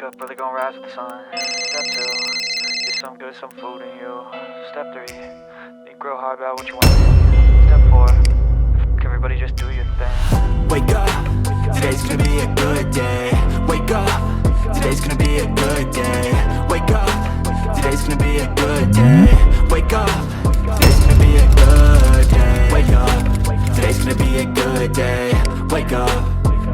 up, really gon' rise with the sun. Step 2, get some good, some food in you. Step 3, think real hard about what you want to be. Step 4, everybody just do your thing. Wake up, today's gonna be a good day. Wake up, today's gonna be a good day. Wake up, today's gonna be a good day. Wake up, today's gonna be a good day. Wake up, today's gonna be a good day. Wake up,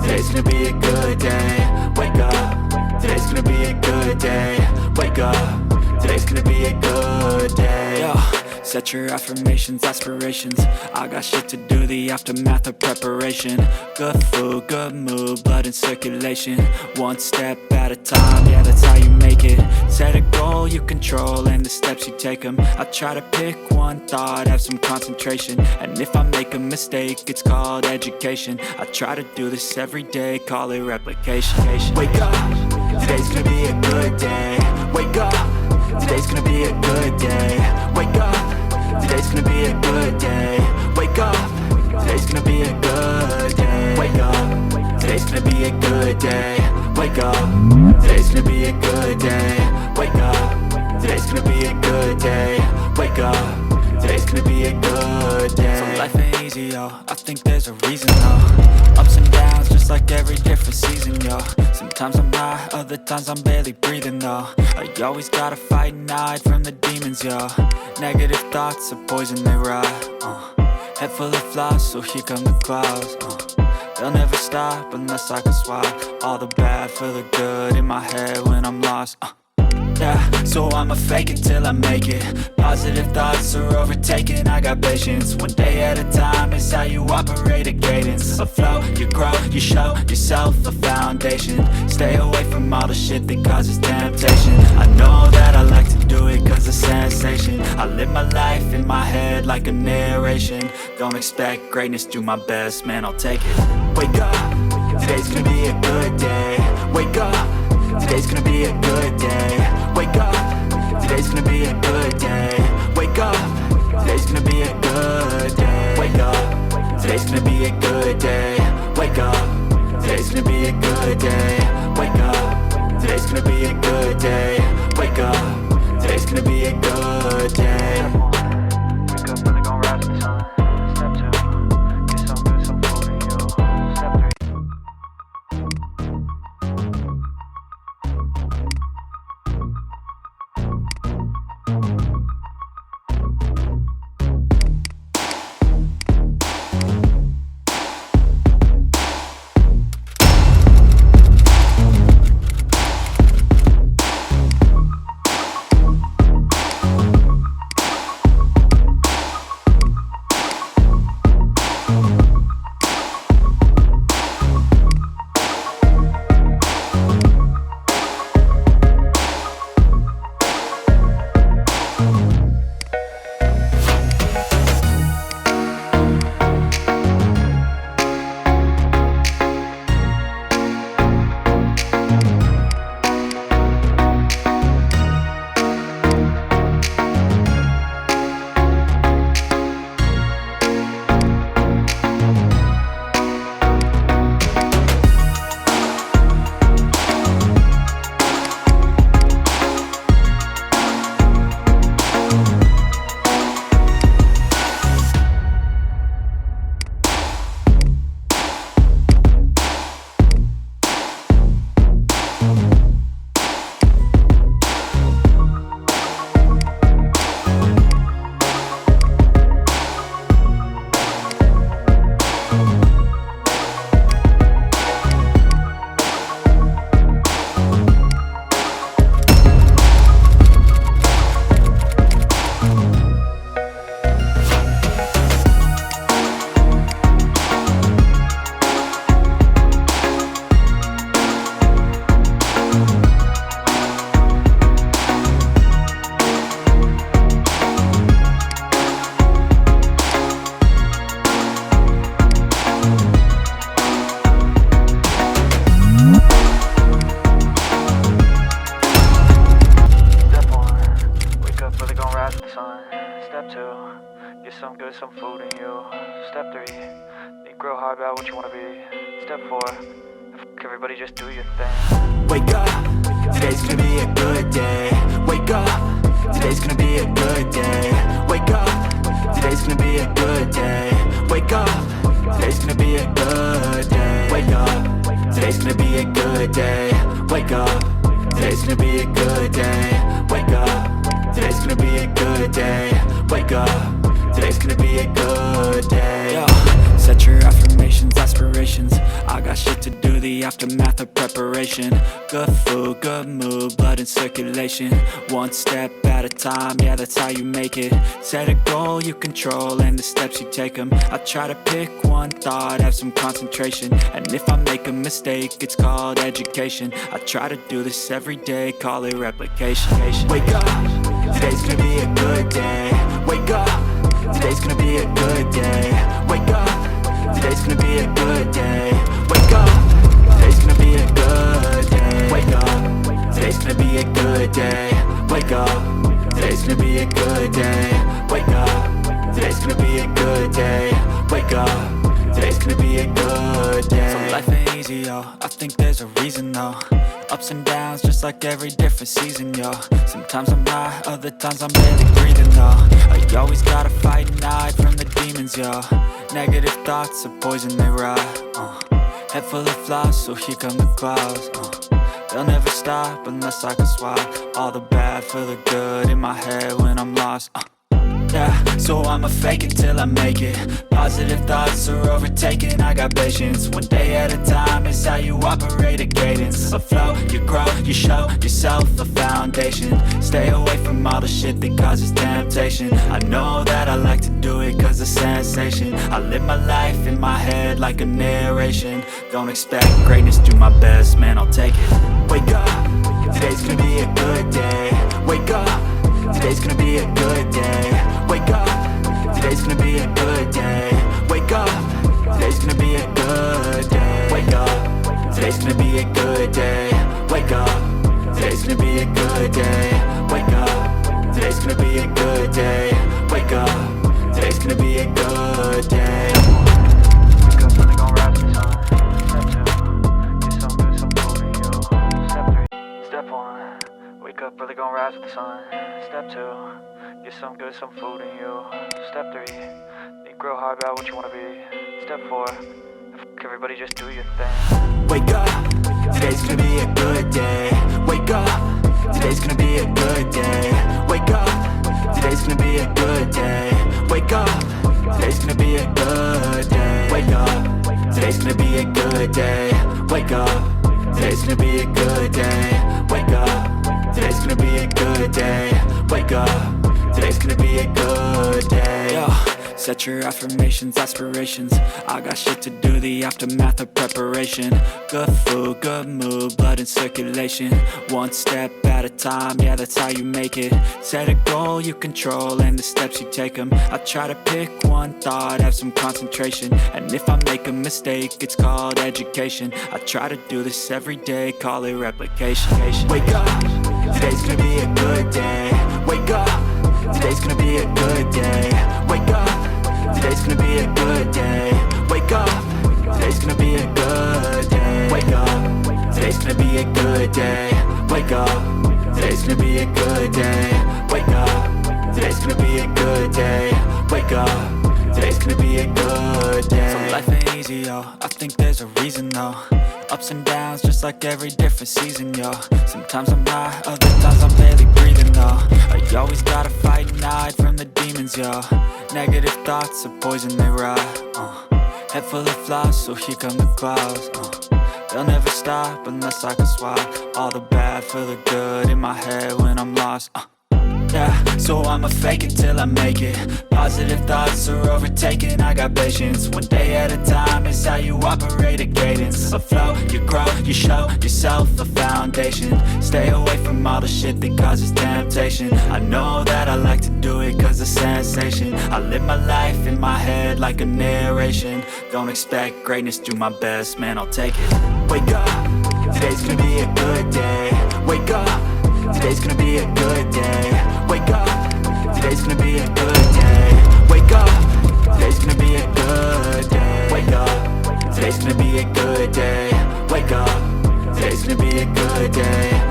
today's gonna be a good day. Wake up, today's gonna be a good day. Wake up, today's gonna be a good day. Yo, set your affirmations, aspirations. I got shit to do, the aftermath of preparation. Good food, good mood, blood in circulation. One step at a time, yeah, that's how you make it. Set a goal you control and the steps you take them. I try to pick one thought, have some concentration. And if I make a mistake, it's called education. I try to do this every day, call it replication. Wake up, today's gonna be a good day. Wake up, today's gonna be a good day. Wake up, today's gonna be a good day. Wake up, today's gonna be a good day. Wake up, today's gonna be a good day. Wake up, today's gonna be a good day. Wake up, today's gonna be a good day. Wake up, today's gonna be a good day. So life ain't easy, yo, I think there's a reason, though. Ups and downs, just like every different season, yo. Sometimes I'm high, other times I'm barely breathing, though. I always gotta fight and hide from the demons, yo. Negative thoughts are poison, they ride, Head full of flies, so here come the clouds, They'll never stop unless I can swap all the bad for the good in my head when I'm lost, Yeah, so I'ma fake it till I make it. Positive thoughts are overtaken, I got patience. One day at a time is how you operate a cadence. A flow, you grow, you show yourself a foundation. Stay away from all the shit that causes temptation. I know that I like to do it cause it's sensation. I live my life in my head like a narration. Don't expect greatness, do my best, man, I'll take it. Wake up, today's gonna be a good day. Wake up, today's gonna be a good day. Wake up, today's gonna be a good day. Wake up, today's gonna be a good day. Wake up, today's gonna be a good day. Wake up, today's gonna be a good day. Wake up, today's gonna be a good day. Wake up, today's gonna be a good day. Wake up, really gon' rise with the sun. Step 2, get some good, some food in you. Step 3. Step 2, get some good, some food in you. Step 3, think real hard about what you want to be. Step 4, everybody just do your thing. Wake up, today's gonna be a good day. Wake up, today's gonna be a good day. Wake up, today's gonna be a good day. Wake up, today's gonna be a good day. Wake up, today's gonna be a good day. Wake up, today's gonna be a good day. Wake up, today's gonna be a good day. Wake up, today's gonna be a good day. Yo, set your affirmations, aspirations. I got shit to do, the aftermath of preparation. Good food, good mood, blood in circulation. One step at a time, yeah, that's how you make it. Set a goal you control and the steps you take them. I try to pick one thought, have some concentration. And if I make a mistake, it's called education. I try to do this every day, call it replication. Wake up, today's gonna be a good day. Wake up, today's gonna be a good day. Wake up, today's gonna be a good day. Wake up, today's gonna be a good day. Wake up, today's gonna be a good day. Wake up, today's gonna be a good day. Wake up, today's gonna be a good day. Wake up, today's gonna be a good day. So life ain't easy, yo, I think there's a reason though. Ups and downs, just like every different season, yo. Sometimes I'm high, other times I'm barely breathing, though. I always gotta fight and hide from the demons, yo. Negative thoughts are poison, they rot. Head full of flies, so here come the clouds. They'll never stop unless I can swap all the bad for the good in my head when I'm lost. Yeah, so I'ma fake it till I make it. Positive thoughts are overtaken, I got patience. One day at a time is how you operate a cadence. A flow, you grow, you show yourself a foundation. Stay away from all the shit that causes temptation. I know that I like to do it cause it's sensation. I live my life in my head like a narration. Don't expect greatness, do my best, man, I'll take it. Wake up, today's gonna be a good day. Wake up, today's gonna be a good day. Wake up, today's gonna be a good day. Wake up, today's gonna be a good day. Wake up, today's gonna be a good day. Wake up, today's gonna be a good day. Wake up, today's gonna be a good day. Wake up, today's gonna be a good day. Wake up, really gon' rise to the sun. Step 2, get some good, some food in you. Step 3, step 1, wake up, really gon' rise with the sun. Step 2, get some good, some food in you. Step 3, think real hard about what you wanna be. Step 4, everybody just do your thing. Wake up, today's gonna be a good day. Wake up, today's gonna be a good day. Wake up, today's gonna be a good day. Wake up, today's gonna be a good day. Wake up, today's gonna be a good day. Wake up, today's gonna be a good day. Wake up, today's gonna be a good day. Wake up, today's gonna be a good day. Yo, set your affirmations, aspirations. I got shit to do, the aftermath of preparation. Good food, good mood, blood in circulation. One step at a time, yeah, that's how you make it. Set a goal you control and the steps you take them. I try to pick one thought, have some concentration. And if I make a mistake, it's called education. I try to do this every day, call it replication. Wake up, today's gonna be a good day. Wake up, today's gonna be a good day. Wake up, today's gonna be a good day. Wake up, today's gonna be a good day. Wake up, today's gonna be a good day. Wake up, today's gonna be a good day. Wake up, today's gonna be a good day. Wake up, today's gonna be a good day. So life ain't easy, yo, I think there's a reason though. Ups and downs, just like every different season, yo. Sometimes I'm high, other times I'm barely breathing, though. I always gotta fight and hide from the demons, yo. Negative thoughts are poison, they rot. Head full of flies, so here come the clouds. They'll never stop unless I can swap all the bad for the good in my head when I'm lost. Yeah, so I'ma fake it till I make it. Positive thoughts are overtaken, I got patience. One day at a time is how you operate a cadence. A flow, you grow, you show yourself a foundation. Stay away from all the shit that causes temptation. I know that I like to do it cause it's sensation. I live my life in my head like a narration. Don't expect greatness, do my best, man, I'll take it. Wake up, today's gonna be a good day. Wake up, today's gonna be a good day. Wake up, today's gonna be a good day. Wake up, today's gonna be a good day. Wake up, today's gonna be a good day. Wake up, today's gonna be a good day.